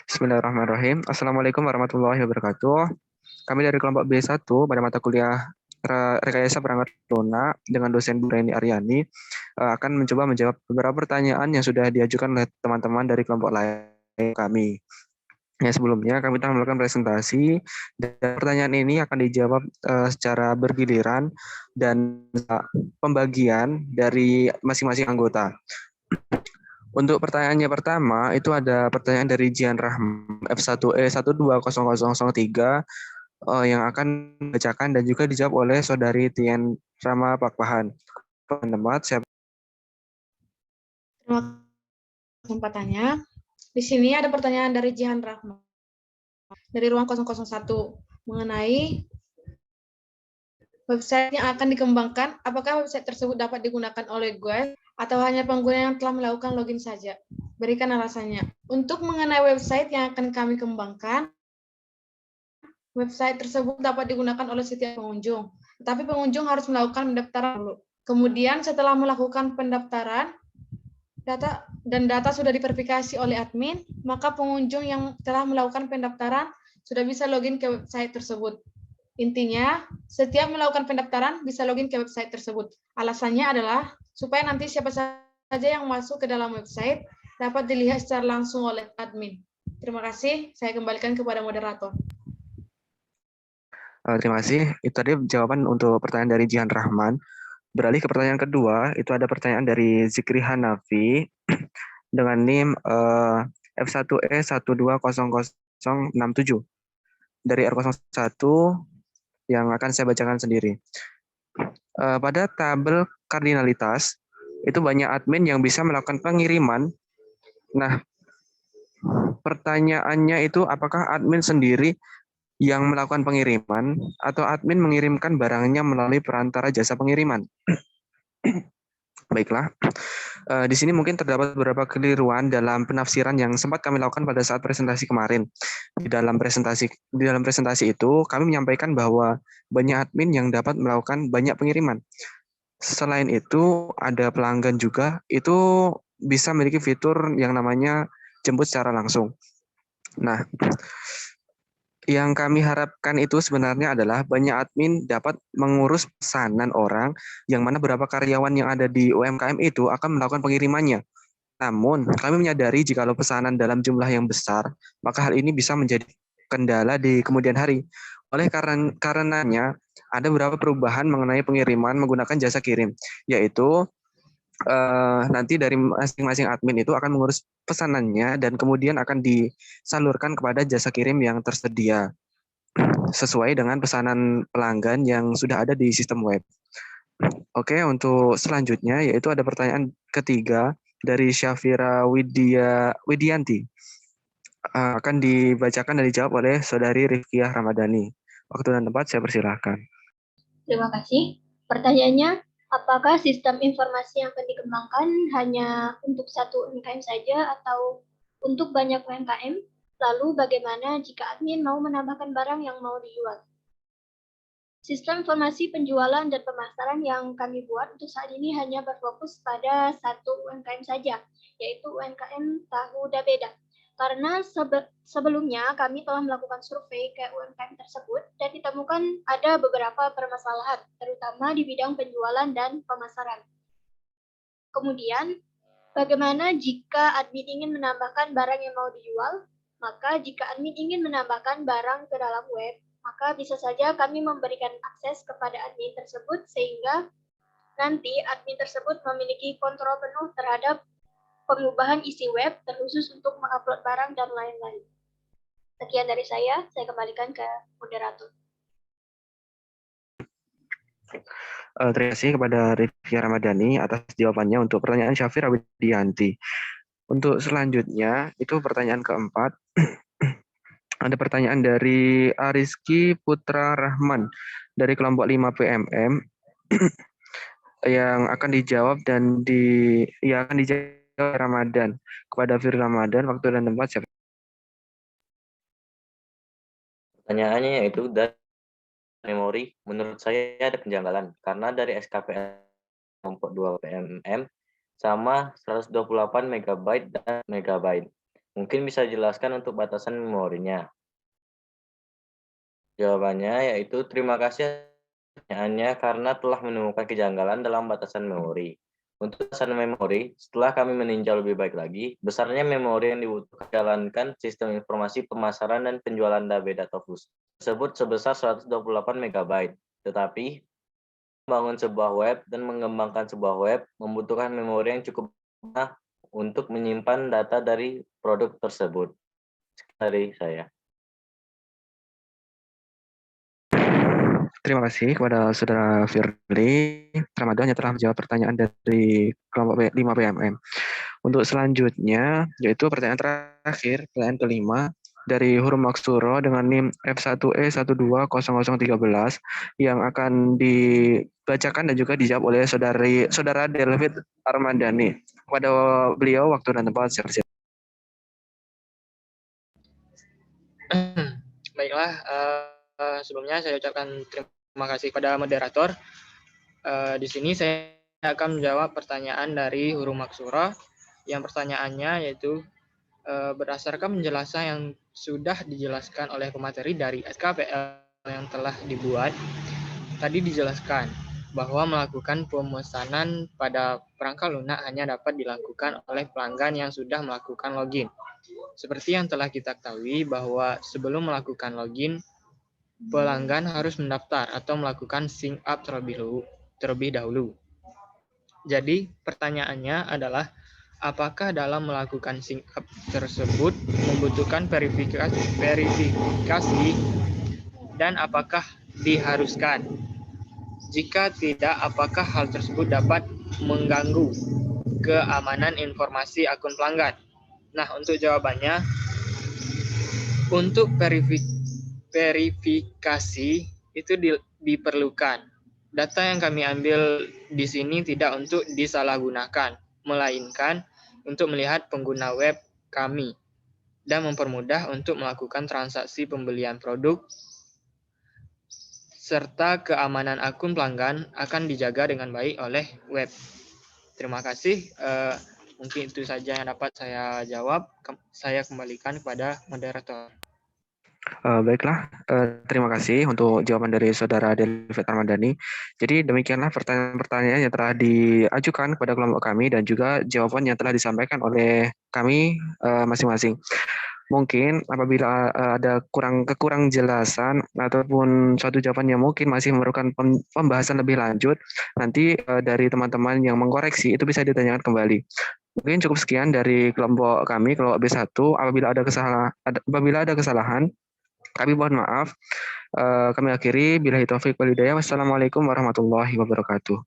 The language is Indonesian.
Bismillahirrahmanirrahim. Assalamualaikum warahmatullahi wabarakatuh. Kami dari kelompok B1 pada mata kuliah Rekayasa Perangkat Lunak dengan dosen Bu Reni Aryani akan mencoba menjawab beberapa pertanyaan yang sudah diajukan oleh teman-teman dari kelompok lain kami. Ya, sebelumnya kami telah melakukan presentasi dan pertanyaan ini akan dijawab secara bergiliran dan pembagian dari masing-masing anggota. Untuk pertanyaannya pertama, itu ada pertanyaan dari Jian Rahman F1E 120003 yang akan dibacakan dan juga dijawab oleh Saudari Tien Rama Pakpahan. Tempat siapa? Terima kasih kesempatannya. Di sini ada pertanyaan dari Jihan Rahman dari ruang 001 mengenai website yang akan dikembangkan. Apakah website tersebut dapat digunakan oleh guys atau hanya pengguna yang telah melakukan login saja? Berikan alasannya. Untuk mengenai website yang akan kami kembangkan, website tersebut dapat digunakan oleh setiap pengunjung, tetapi pengunjung harus melakukan pendaftaran dulu. Kemudian setelah melakukan pendaftaran, data sudah diverifikasi oleh admin, maka pengunjung yang telah melakukan pendaftaran sudah bisa login ke website tersebut. Intinya, setiap melakukan pendaftaran bisa login ke website tersebut. Alasannya adalah supaya nanti siapa saja yang masuk ke dalam website dapat dilihat secara langsung oleh admin. Terima kasih, saya kembalikan kepada moderator. Terima kasih. Itu tadi jawaban untuk pertanyaan dari Jihan Rahman. Beralih ke pertanyaan kedua, itu ada pertanyaan dari Zikri Hanafi dengan NIM F1E 120067 dari R01 yang akan saya bacakan sendiri. Pada tabel kardinalitas, itu banyak admin yang bisa melakukan pengiriman. Nah, pertanyaannya itu apakah admin sendiri yang melakukan pengiriman atau admin mengirimkan barangnya melalui perantara jasa pengiriman? Baiklah, di sini mungkin terdapat beberapa keliruan dalam penafsiran yang sempat kami lakukan pada saat presentasi kemarin. Di dalam presentasi itu kami menyampaikan bahwa banyak admin yang dapat melakukan banyak pengiriman. Selain itu ada pelanggan juga itu bisa memiliki fitur yang namanya jemput secara langsung. Nah, yang kami harapkan itu sebenarnya adalah banyak admin dapat mengurus pesanan orang yang mana beberapa karyawan yang ada di UMKM itu akan melakukan pengirimannya. Namun, kami menyadari jika pesanan dalam jumlah yang besar, maka hal ini bisa menjadi kendala di kemudian hari. Oleh karenanya, ada beberapa perubahan mengenai pengiriman menggunakan jasa kirim, yaitu nanti dari masing-masing admin itu akan mengurus pesanannya dan kemudian akan disalurkan kepada jasa kirim yang tersedia sesuai dengan pesanan pelanggan yang sudah ada di sistem web. Oke, untuk selanjutnya yaitu ada pertanyaan ketiga dari Syafira Widianti. Akan dibacakan dan dijawab oleh Saudari Rifkiah Ramadhani. Waktu dan tempat saya persilahkan. Terima kasih. Pertanyaannya, apakah sistem informasi yang akan dikembangkan hanya untuk satu UMKM saja atau untuk banyak UMKM? Lalu bagaimana jika admin mau menambahkan barang yang mau dijual? Sistem informasi penjualan dan pemasaran yang kami buat untuk saat ini hanya berfokus pada satu UMKM saja, yaitu UMKM Tahu Dabeda. Karena sebelumnya kami telah melakukan survei ke UMKM tersebut dan ditemukan ada beberapa permasalahan, terutama di bidang penjualan dan pemasaran. Kemudian, bagaimana jika admin ingin menambahkan barang yang mau dijual? Maka jika admin ingin menambahkan barang ke dalam web, maka bisa saja kami memberikan akses kepada admin tersebut sehingga nanti admin tersebut memiliki kontrol penuh terhadap pengubahan isi web terkhusus untuk mengupload barang dan lain-lain. Sekian dari saya kembalikan ke moderator. Terima kasih kepada Rifki Ramadhani atas jawabannya untuk pertanyaan Syafira Widianti. Untuk selanjutnya, itu pertanyaan keempat. Ada pertanyaan dari Ariski Putra Rahman dari kelompok 5 PMM yang akan dijawab dan akan dijawab Ramadan kepada Fir Ramadan. Waktu dan tempat siapa? Pertanyaannya yaitu dari memori, menurut saya ada kejanggalan karena dari SKPL kelompok 2 PMM sama 128 MB dan MB. Mungkin bisa jelaskan untuk batasan memorinya. Jawabannya yaitu terima kasih pertanyaannya karena telah menemukan kejanggalan dalam batasan memori. Untuk batasan memori, setelah kami meninjau lebih baik lagi, besarnya memori yang dibutuhkan menjalankan sistem informasi pemasaran dan penjualan data khusus tersebut sebesar 128 MB. Tetapi, membangun sebuah web dan mengembangkan sebuah web membutuhkan memori yang cukup banyak untuk menyimpan data dari produk tersebut. Sekian dari saya. Terima kasih kepada Saudara Firly Ramadan yang telah menjawab pertanyaan dari kelompok 5 PMM. Untuk selanjutnya, yaitu pertanyaan terakhir, pertanyaan kelima, dari Huruf Maksuro dengan NIM F1E120013 yang akan dibacakan dan juga dijawab oleh Saudara Delvit Armadani. Kepada beliau, waktu dan tempat siap-siap. Baiklah, sebelumnya saya ucapkan terima kasih kepada moderator. Di sini saya akan menjawab pertanyaan dari Huruf Maksuro yang pertanyaannya yaitu berdasarkan penjelasan yang sudah dijelaskan oleh pemateri dari SKPL yang telah dibuat, tadi dijelaskan bahwa melakukan pemesanan pada perangkat lunak hanya dapat dilakukan oleh pelanggan yang sudah melakukan login. Seperti yang telah kita ketahui bahwa sebelum melakukan login, pelanggan harus mendaftar atau melakukan sign up terlebih dahulu. Jadi pertanyaannya adalah apakah dalam melakukan sign up tersebut membutuhkan verifikasi dan apakah diharuskan? Jika tidak, apakah hal tersebut dapat mengganggu keamanan informasi akun pelanggan? Nah, untuk jawabannya, untuk verifikasi itu diperlukan. Data yang kami ambil di sini tidak untuk disalahgunakan, melainkan untuk melihat pengguna web kami dan mempermudah untuk melakukan transaksi pembelian produk, serta keamanan akun pelanggan akan dijaga dengan baik oleh web. Terima kasih. Mungkin itu saja yang dapat saya jawab. Saya kembalikan kepada moderator. Baiklah, terima kasih untuk jawaban dari Saudara Delvit Armadani. Jadi demikianlah pertanyaan-pertanyaan yang telah diajukan kepada kelompok kami dan juga jawaban yang telah disampaikan oleh kami masing-masing. Mungkin apabila ada kekurang jelasan ataupun suatu jawaban yang mungkin masih memerlukan pembahasan lebih lanjut, nanti dari teman-teman yang mengkoreksi itu bisa ditanyakan kembali. Mungkin cukup sekian dari kelompok kami, kelompok B1. Apabila ada kesalahan, kami mohon maaf. Kami akhiri. Billahi taufiq wal hidayah. Wassalamualaikum warahmatullahi wabarakatuh.